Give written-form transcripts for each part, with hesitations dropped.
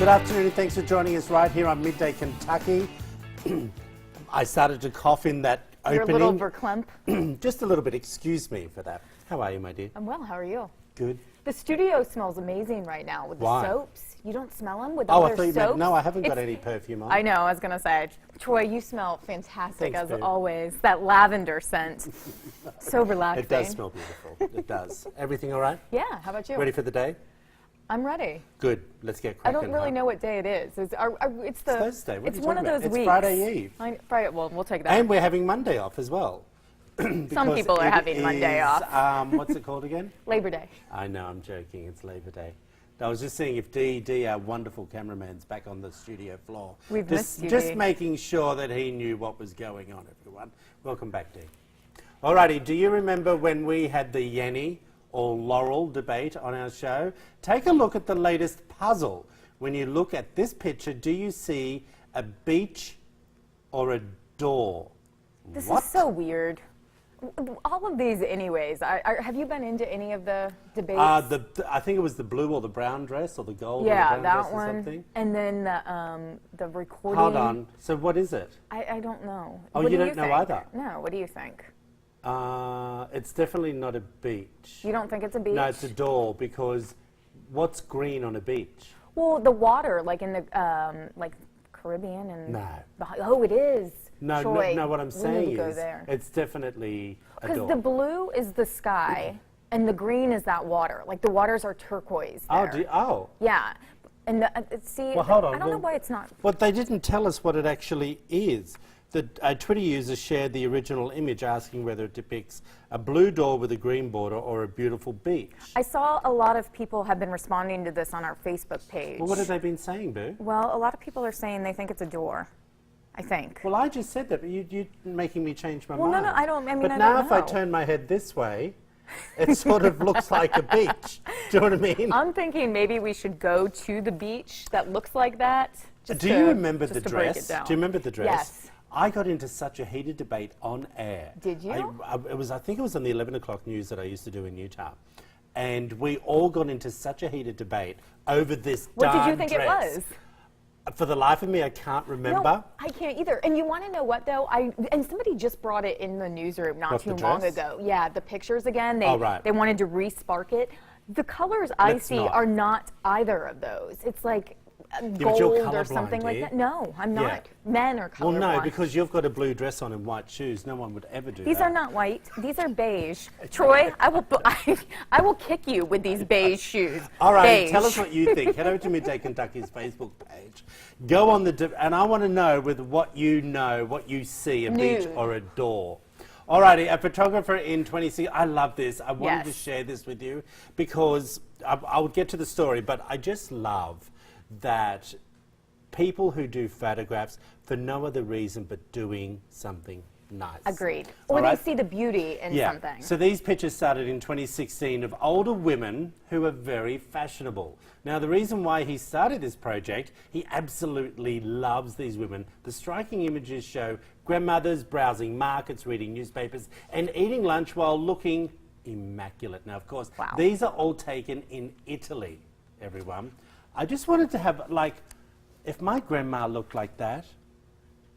Good afternoon and thanks for joining us right here on Midday Kentucky. I started to cough in that opening. You're a little verklempt. Just a little bit, excuse me for that. How are you, my dear? I'm well, how are you? Good. The studio smells amazing right now with Why? the soaps. You don't smell them with Oh, other I thought you soaps? meant, no, I haven't got any perfume on. I know, I was going to say, Troy, you smell fantastic Thanks, as babe. always. That lavender scent. So relaxing. It does smell beautiful. It does. Everything all right? Yeah, how about you? Ready for the day? I'm ready. Good. Let's get I cracking. don't really know what day it is. It's Thursday. What it's are you one of talking those about? weeks. It's Friday Eve. Friday, well, we'll take that. And we're having Monday off as well. Some people are having Monday off. What's it called again? Labor Day. I know, I'm joking. It's Labor Day. I was just seeing if D, our wonderful cameraman's back on the studio floor. We've missed you, Just Dee. making sure that he knew what was going on, everyone. Welcome back, D. Alrighty, do you remember when we had the Yanni or Laurel debate on our show? Take a look at the latest puzzle. When you look at this picture, do you see a beach or a door? This What? is so weird. All of these anyways. Have you been into any of the debates? I think it was the blue or the brown dress or the gold or the brown dress or something. And then the recording. Hold on. So what is it? I don't know. Oh, What you do don't know think? either? No, what do you think? It's definitely not a beach. You don't think it's a beach? No, it's a door, because what's green on a beach? Well, the water, like in the like Caribbean and No. Oh, it is. No, Troy, no, what I'm we need saying to go is there. it's definitely a Because door. the blue is the sky and the green is that water. Like the waters are turquoise there. Oh. Yeah. And see, Well, hold on. I don't know why it's not. Well, they didn't tell us what it actually is. A Twitter user shared the original image asking whether it depicts a blue door with a green border or a beautiful beach. I saw a lot of people have been responding to this on our Facebook page. Well, what have they been saying, Boo? Well, a lot of people are saying they think it's a door. I think. Well, I just said that, but you're making me change my Well, mind. no, I don't. I mean, but I now don't if I know. turn my head this way, it sort of looks like a beach. Do you know what I mean? I'm thinking maybe we should go to the beach that looks like that. Do you remember the just to break dress? it down. Do you remember the dress? Yes. I got into such a heated debate on air. Did you? I think it was on the 11 o'clock news that I used to do in Utah. And we all got into such a heated debate over this What did you darn think dress. it was? For the life of me, I can't remember. No, I can't either. And you want to know what though? And somebody just brought it in the newsroom not What, too the long dress? ago. Yeah, the pictures again. They Oh, right. they wanted to re-spark it. The colors I Let's see not. are not either of those. It's like but gold you're or colourblind, something like dear. that. No, I'm Yeah. not. Men are colorblind. Well, no, because you've got a blue dress on and white shoes. No one would ever do These that. are not white. These are beige. Troy, I will kick you with these beige shoes. All right, beige. tell us what you think. Head over to Midday Kentucky's Facebook page. Go on and I want to know with what you know, what you see, a beach Nude. or a door. Alrighty, a photographer in 26. I love this. I wanted to Yes. share this with you because I'll get to the story, but I just love that people who do photographs for no other reason but doing something nice. Agreed. All Or right? they see the beauty in something. So these pictures started in 2016 of older women who are very fashionable. Now, the reason why he started this project, he absolutely loves these women. The striking images show grandmothers browsing markets, reading newspapers, and eating lunch while looking immaculate. Now, of course, Wow. these are all taken in Italy, everyone. I just wanted to have, like, if my grandma looked like that,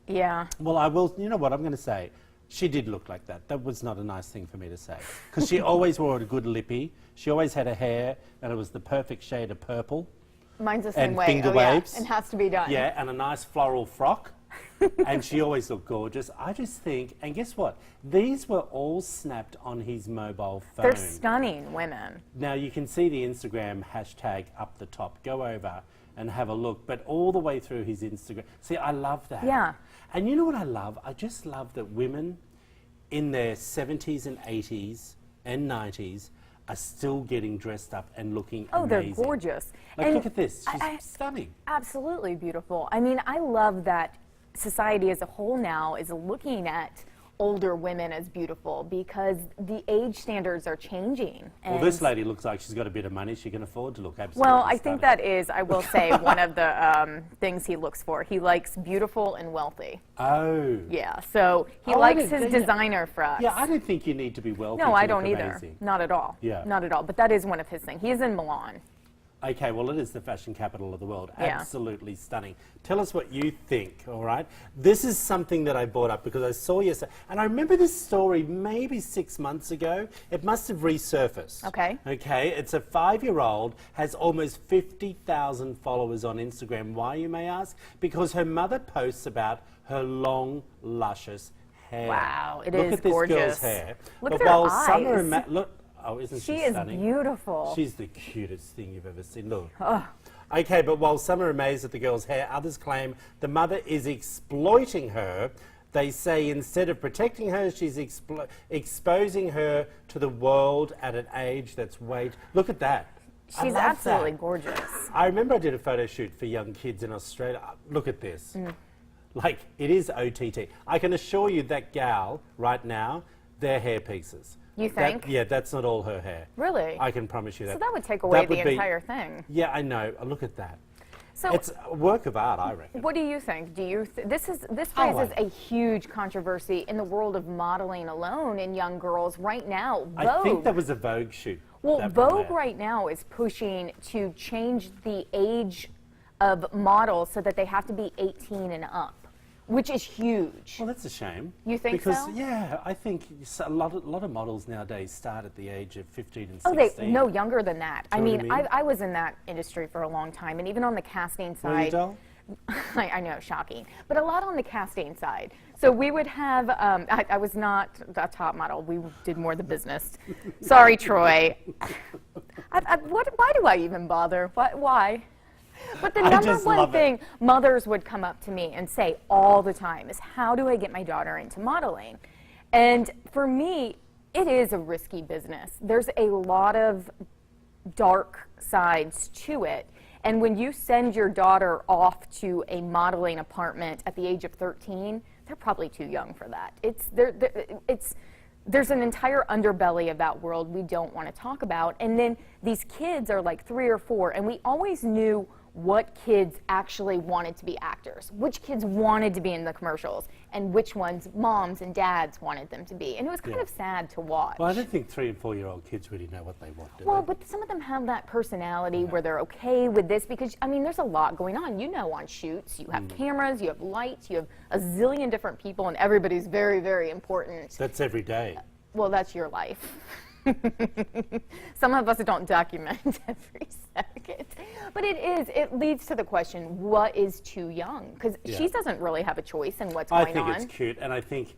Yeah. well, I will, you know what I'm going to say? She did look like that. That was not a nice thing for me to say. Because she always wore a good lippy. She always had her hair, and it was the perfect shade of purple. Mine's the same And way. finger oh, yeah. waves. It has to be done. Yeah, and a nice floral frock. And she always looked gorgeous. I just think, and guess what? These were all snapped on his mobile phone. They're stunning women. Now, you can see the Instagram hashtag up the top. Go over and have a look, but all the way through his Instagram. See, I love that. Yeah. And you know what I love? I just love that women in their 70s and 80s and 90s are still getting dressed up and looking Oh, amazing. they're gorgeous. Like, And look at this. She's I- stunning. Absolutely beautiful. I mean, I love that society as a whole now is looking at older women as beautiful because the age standards are changing. Well, this And- lady looks like she's got a bit of money. She can afford to look absolutely Well, I think stunning. that is, I will say, one of the things he looks for. He likes beautiful and wealthy. Oh. Yeah, so he Oh, I likes didn't his think- designer for us. Yeah, I don't think you need to be wealthy No, to I look don't either. amazing. Not at all. Yeah. Not at all. But that is one of his things. He is in Milan. Okay, well, it is the fashion capital of the world. Yeah. Absolutely stunning. Tell us what you think, all right? This is something that I brought up because I saw yesterday, and I remember this story maybe 6 months ago. It must have resurfaced. Okay. Okay, it's a 5-year-old, has almost 50,000 followers on Instagram. Why, you may ask? Because her mother posts about her long, luscious hair. Wow, it Look is at this gorgeous. girl's hair. Look But at her while eyes. Summer and look, oh, isn't She she is stunning? beautiful. She's the cutest thing you've ever seen. Look. Okay, but while some are amazed at the girl's hair, others claim the mother is exploiting her. They say instead of protecting her, she's exposing her to the world at an age that's way... Look at that. I She's love absolutely that. gorgeous. I remember I did a photo shoot for young kids in Australia. Look at this. Like, it is OTT. I can assure you that gal right now, they're hair pieces. You think? Yeah, that's not all her hair. Really? I can promise you that. So that would take away That would the be- entire thing. Yeah, I know. Look at that. So It's a work of art, I reckon. what do you think? Do you this I raises like a huge controversy in the world of modeling alone in young girls right now. Vogue. I think that was a Vogue shoot. Well, that one Vogue there. right now is pushing to change the age of models so that they have to be 18 and up, which is huge. Well, that's a shame. You think because, so? yeah, I think a lot of models nowadays start at the age of 15 and Oh, 16. no, younger than that. I Do you know mean, what I mean? I was in that industry for a long time, and even on the casting Were you, side. doll? I know, shocking, but a lot on the casting side. So we would have, I was not a top model. We did more the business. Sorry, Troy. Why do I even bother? Why? But the I number just one love it. thing mothers would come up to me and say all the time is, how do I get my daughter into modeling? And for me, it is a risky business. There's a lot of dark sides to it. And when you send your daughter off to a modeling apartment at the age of 13, they're probably too young for that. There's an entire underbelly of that world we don't want to talk about. And then these kids are like 3 or 4, and we always knew what kids actually wanted to be actors, which kids wanted to be in the commercials, and which ones moms and dads wanted them to be. And it was kind of sad to watch. Well, I don't think 3 and 4-year-old kids really know what they want, do Well, they? but some of them have that personality where they're okay with this because, I mean, there's a lot going on. You know, on shoots, you have cameras, you have lights, you have a zillion different people, and everybody's very, very important. That's every day. Well, that's your life. Some of us don't document every second. But it leads to the question, what is too young? Because she doesn't really have a choice in what's I going on. think it's cute, and I think,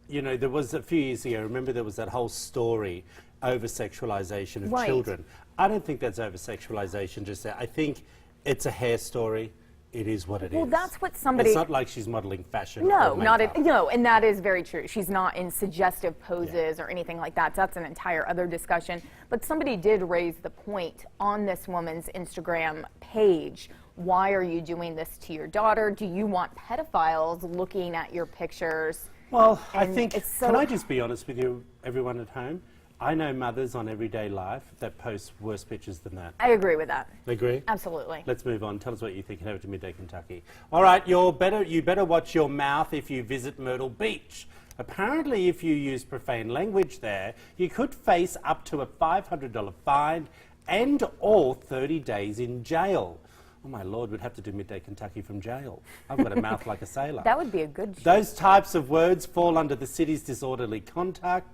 you know, there was a few years ago, remember there was that whole story, over-sexualization of Right. children. I don't think that's over-sexualization just there. I think it's a hair story. It is what it is. Well, that's what somebody... It's not like she's modeling fashion. No, or not makeup. at, no, and that is very true. She's not in suggestive poses or anything like that. That's an entire other discussion. But somebody did raise the point on this woman's Instagram page. Why are you doing this to your daughter? Do you want pedophiles looking at your pictures? Well, I And think, it's so- can I just be honest with you, everyone at home? I know mothers on everyday life that post worse pictures than that. I agree with that. Agree? Absolutely. Let's move on. Tell us what you think and over to Midday Kentucky. All right, you better watch your mouth if you visit Myrtle Beach. Apparently, if you use profane language there, you could face up to a $500 fine and or 30 days in jail. Oh my Lord, we'd have to do Midday Kentucky from jail. I've got a mouth like a sailor. That would be a good show. Those types of words fall under the city's disorderly conduct,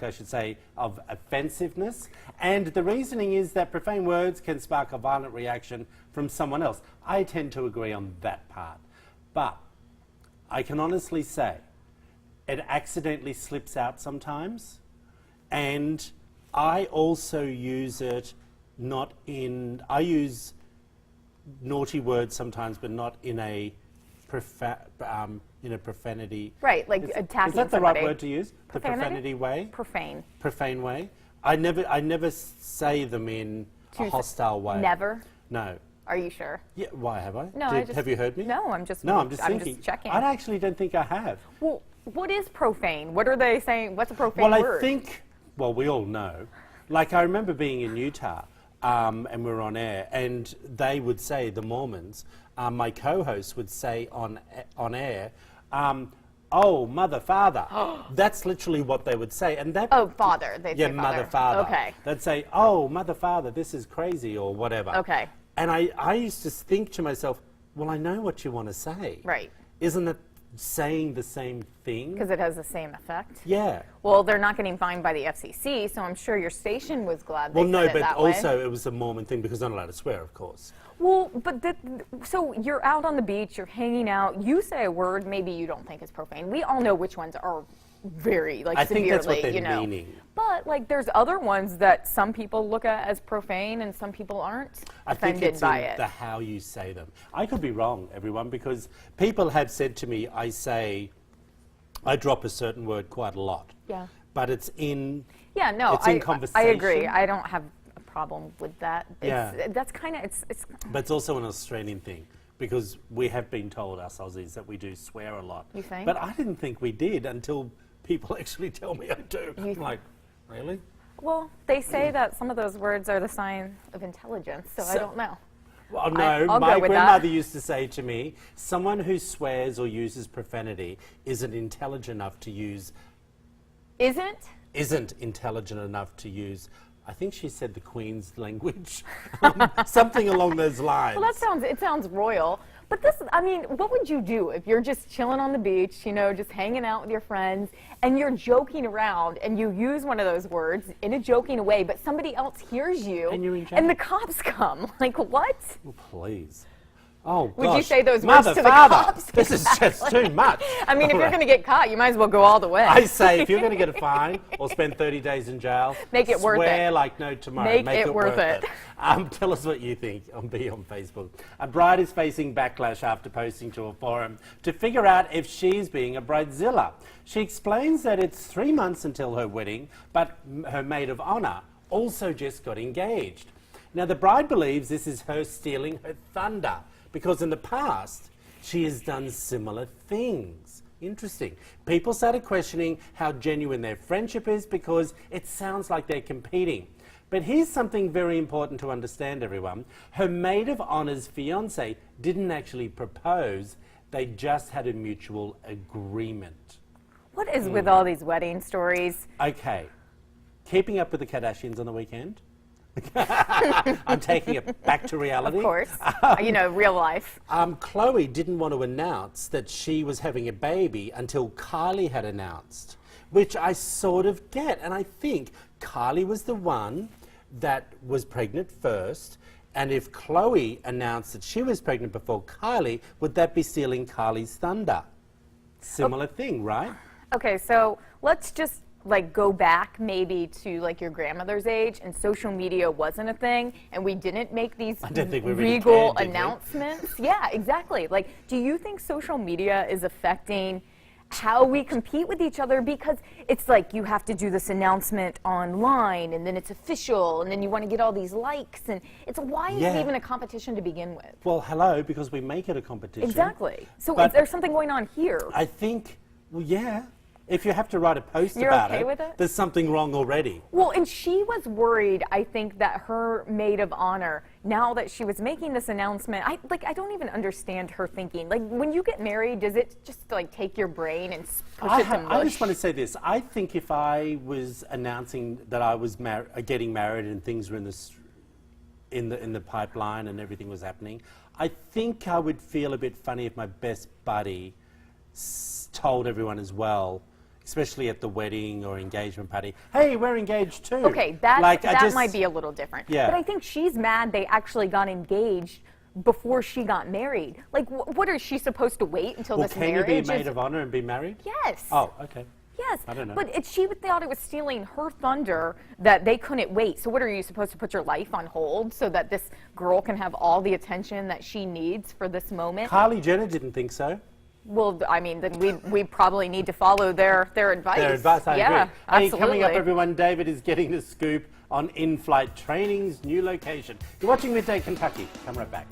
I should say, of offensiveness. And the reasoning is that profane words can spark a violent reaction from someone else. I tend to agree on that part. But I can honestly say it accidentally slips out sometimes. And I also use it I use naughty words sometimes, but not in a profanity. Right, like Is attacking that the somebody. right word to use? Profanity? The profanity way? Profane. Profane way? I never say them in a hostile way. Never? No. Are you sure? Yeah, why have I? No, I just... Have you heard me? No, I'm just thinking. checking. I actually don't think I have. Well, what is profane? What are they saying? What's a profane Well, word? I think, well, we all know. Like, I remember being in Utah, and we were on air, and they would say, the Mormons, my co-host would say on air, oh, mother, father. That's literally what they would say. And that, Oh, father. They'd yeah, say mother, father. Okay. They'd say, oh, mother, father, this is crazy or whatever. Okay. And I used to think to myself, well, I know what you want to say. Right. Isn't it saying the same thing? Because it has the same effect. Yeah. Well, they're not getting fined by the FCC, so I'm sure your station was glad they Well, no, said it but that way. also it was a Mormon thing because I'm not allowed to swear, of course. Well, but so you're out on the beach, you're hanging out, you say a word maybe you don't think is profane. We all know which ones are very, like, I severely, think that's what they're you know. meaning. But, like, there's other ones that some people look at as profane and some people aren't I think offended it's by in it. the how you say them. I could be wrong, everyone, because people have said to me, I drop a certain word quite a lot. Yeah. But it's in Yeah, no, it's in conversation. I agree. I don't have a problem with that. Yeah. That's kind of, it's But it's also an Australian thing because we have been told, us Aussies, that we do swear a lot. You think? But I didn't think we did until people actually tell me I do. I'm like, really? well, they say that some of those words are the sign of intelligence, so I don't know. Well, no, I'll my go with grandmother that. used to say to me, someone who swears or uses profanity isn't intelligent enough to use, isn't intelligent enough to use, I think she said the Queen's language, something along those lines. Well, it sounds royal. But this, I mean, what would you do if you're just chilling on the beach, you know, just hanging out with your friends, and you're joking around, and you use one of those words in a joking way, but somebody else hears you, And you're in jail. and the cops come? Like, what? Oh, please. Oh, Would you gosh. say those words Mother, to the father, cops? this is just too much. I mean, if All you're right. going to get caught, you might as well go all the way. I say, if you're going to get a fine or spend 30 days in jail, Make it worth swear it. like no tomorrow. Make it worth it. Tell us what you think on Facebook. A bride is facing backlash after posting to a forum to figure out if she's being a bridezilla. She explains that it's 3 months until her wedding, but her maid of honour also just got engaged. Now, the bride believes this is her stealing her thunder, because in the past, she has done similar things. Interesting. People started questioning how genuine their friendship is because it sounds like they're competing. But here's something very important to understand, everyone. Her maid of honour's fiancé didn't actually propose. They just had a mutual agreement. What is with all these wedding stories? Okay. Keeping up with the Kardashians on the weekend? I'm taking it back to reality. Of course. You know, real life. Chloe didn't want to announce that she was having a baby until Kylie had announced, which I sort of get. And I think Kylie was the one that was pregnant first. And if Chloe announced that she was pregnant before Kylie, would that be stealing Kylie's thunder? Similar thing, right? Okay, so let's just like go back maybe to like your grandmother's age and social media wasn't a thing and we didn't make these don't think we really regal cared, did we? announcements. Yeah, exactly. Like, do you think social media is affecting how we compete with each other? Because it's like you have to do this announcement online and then it's official and then you want to get all these likes and it's why is Yeah. it even a competition to begin with? Well, hello, because we make it a competition. Exactly. So But is there something going on here? I think, well, yeah. If you have to write a post You're about okay with it? there's something wrong already. Well, and she was worried, I think, that her maid of honor, now that she was making this announcement, I don't even understand her thinking. Like, when you get married, does it just, like, take your brain and push it to mush? I just want to say this. I think if I was announcing that I was getting married and things were in the pipeline and everything was happening, I think I would feel a bit funny if my best buddy told everyone as well, especially at the wedding or engagement party, hey, we're engaged too. Okay, that just might be a little different. Yeah. But I think she's mad they actually got engaged before she got married. Like, what is she supposed to wait until Well, this can you marriage be a is... maid of honour and be married? Yes. Oh, okay. Yes. I don't know. But she thought it was stealing her thunder that they couldn't wait. So what, are you supposed to put your life on hold so that this girl can have all the attention that she needs for this moment? Kylie Jenner didn't think so. Well, I mean, then we probably need to follow their advice. Their advice, I yeah, agree. Hey, absolutely. coming up, everyone, David is getting the scoop on in-flight training's new location. You're watching Midday Kentucky. Come right back.